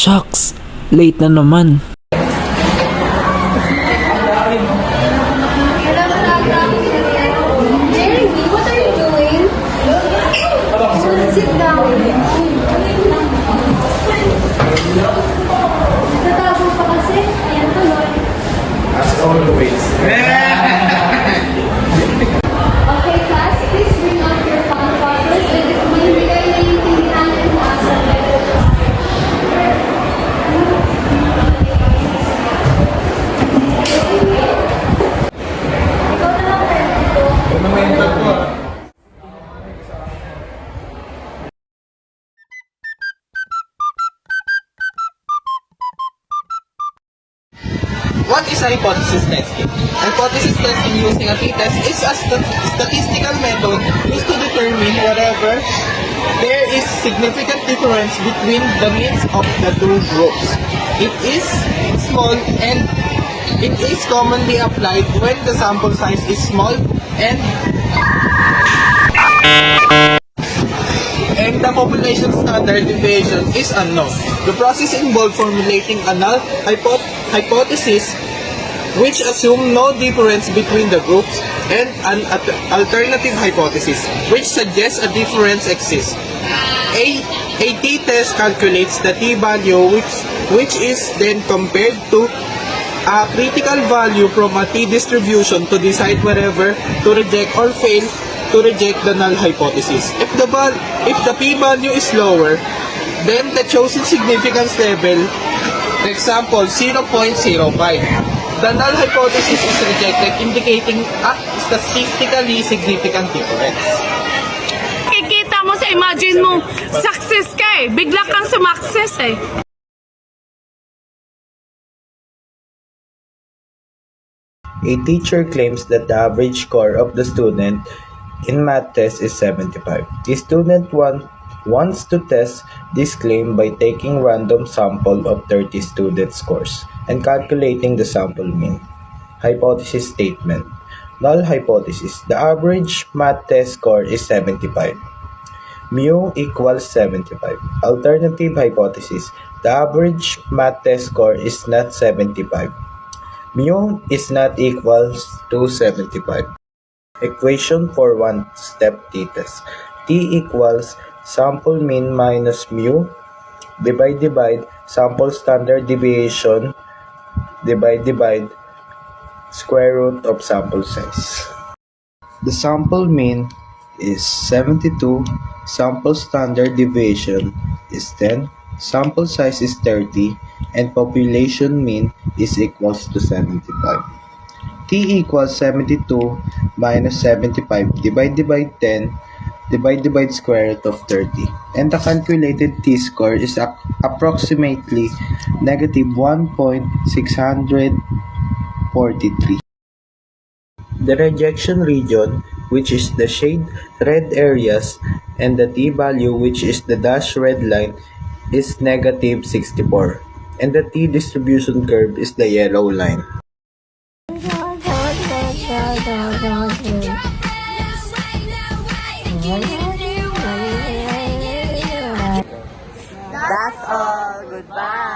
Shucks, late na naman. Jeremy, what are you doing? Sit down. Natago pa kasi. Ayan, tuloy. As always. Okay, class, please bring out your fun papers and if may bigay na yung tindahan ng asa. Ikaw na lang dito. Ano may intat ko ah? What is a hypothesis testing? Hypothesis testing using a t-test is a statistical method used to determine whether there is significant difference between the means of the two groups. It is small and it is commonly applied when the sample size is small and the population standard deviation is unknown. The process involves formulating a null hypothesis which assume no difference between the groups and an alternative hypothesis which suggests a difference exists. A t-test calculates the t-value which is then compared to a critical value from a t-distribution to decide whether to reject or fail to reject the null hypothesis. If the p-value is lower, then the chosen significance level, for example 0.05, the null hypothesis is rejected, indicating a statistically significant difference. Kikita mo sa imagine mo, success ka eh. Bigla kang sumakses eh. A teacher claims that the average score of the student in math test is 75. The student wants to test this claim by taking random sample of 30 student scores and calculating the sample mean. Hypothesis statement. Null hypothesis. The average math test score is 75. Mu equals 75. Alternative hypothesis. The average math test score is not 75. Mu is not equals to 75. Equation for one-step t-test. T equals sample mean minus mu divide sample standard deviation divide square root of sample size. The sample mean is 72, sample standard deviation is 10, sample size is 30, and population mean is equals to 75. T equals 72 minus 75 divide 10 divide square root of 30, and the calculated t-score is approximately negative 1.643. The rejection region, which is the shade red areas, and the t-value, which is the dashed red line, is negative 64, and the t-distribution curve is the yellow line. That's all. Goodbye.